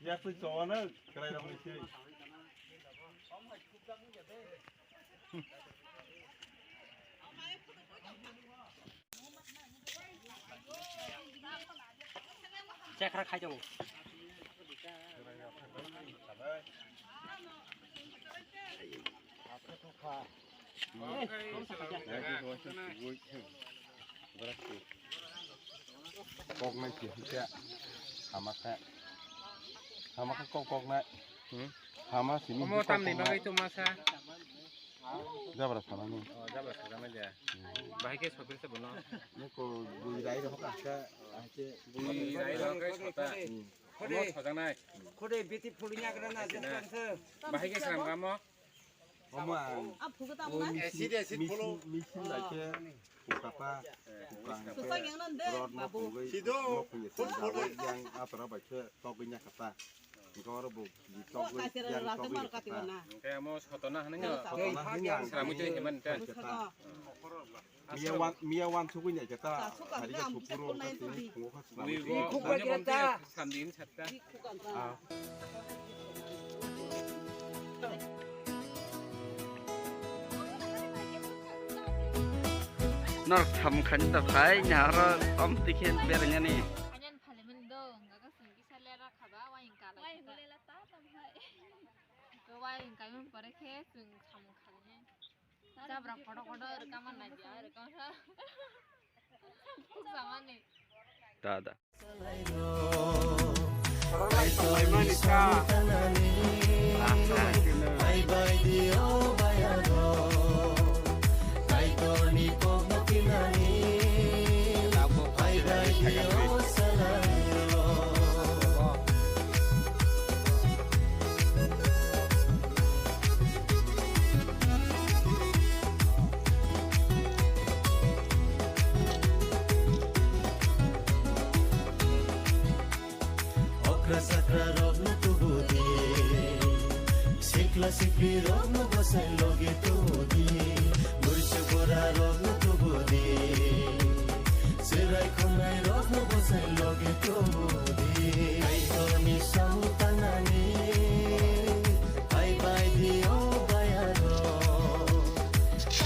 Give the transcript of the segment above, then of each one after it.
Ya fui soalnya keren apa sih? Cek rakai jauh. Kok này chỉ thế, hama thế, hama cái kok này, hama sini. Kamu tam nih bagai itu masa. Jawab rasa mana? Oh, jawab rasa mana aja. Baiknya sopir sebenar. Ini kok bui rai dah kan? Aje bui rai dah kan? Kode sedang naik. Kode beautifulnya kerana jangan se. Baiknya seram kamu. Kamu misin aja. Apa? Bukan apa? Rod mau bui. Sido. Yang apa baca? Kau punya kata. ก็ระบบdi top yang top kayak mau sotona hanya seramu cuy heman kan miawan suku nya jata hari ke supuro kasih wiwo hanya montir samdin satta nor tham khánh tập thái nhà ra om tì khen bè nhà nè Anyan parliament dong, gak kesini kisah lera kaba wain kala. Wain boleh letak sampai. Ke wain kami pergi sung samkannya. Kita berapa foto-foto rekaman aja, rekaman. Sama nih. dah Sakra rog no tubudi Sikla sikri rog no basai loge tubudi Murche gora rog no tubudi Sirai khonai rog no basai loge tubudi Ai toni samutanani Ai bai dio bayaro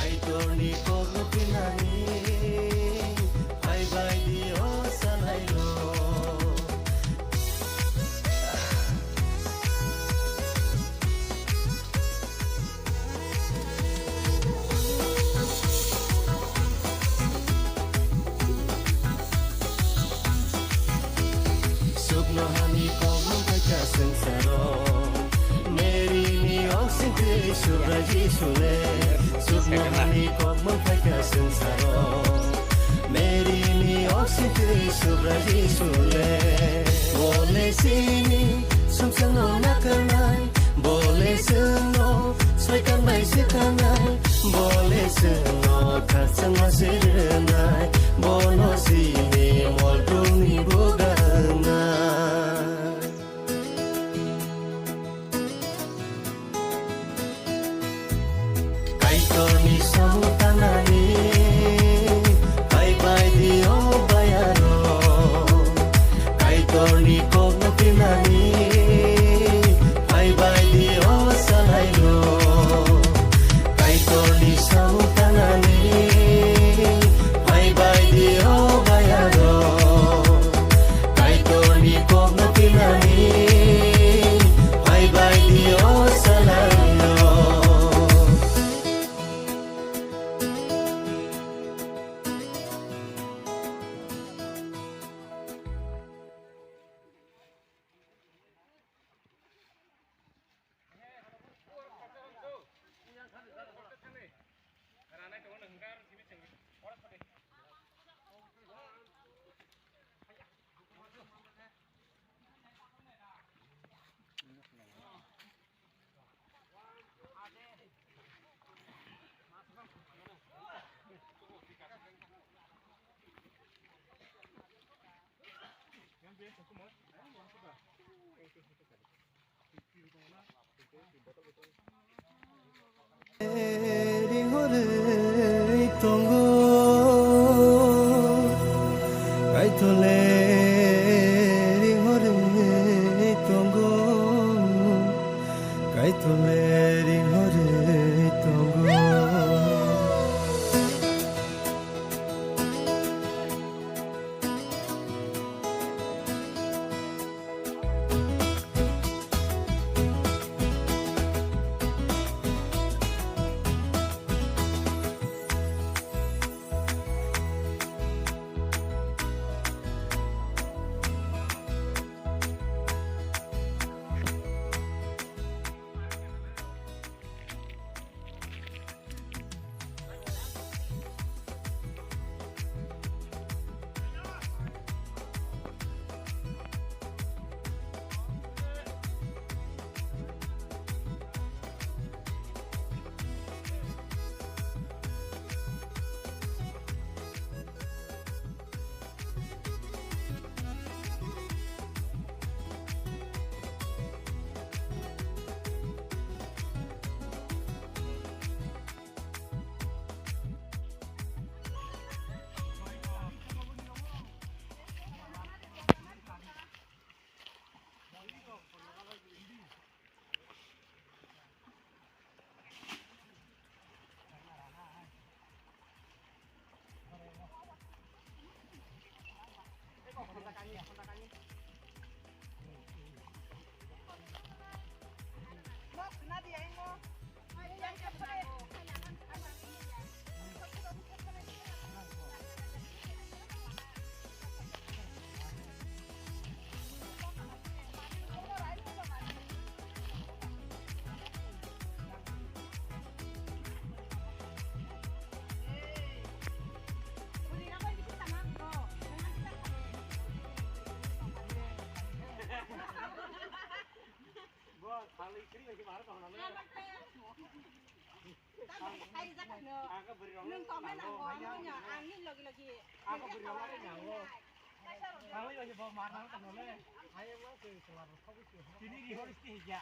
Ai toni kog no pinani Ai bai dio salailo Suraji sule, subnahani kok memfaika sengsara. Meri ni oksite suraji sule. Boleh sini, sumsano nakanai. Boleh seno, soikan mai sikanai. Boleh seno, kacang masih renai. Bono sini, moltung ni buganai. Toni samutanani Bye bye dio bayaro Kai toni kog no pinani Bye bye dio salailo Kai toni samutanani Bye bye dio bayaro Kai toni kog no pinani Bye bye dio salailo Ini di horis ya.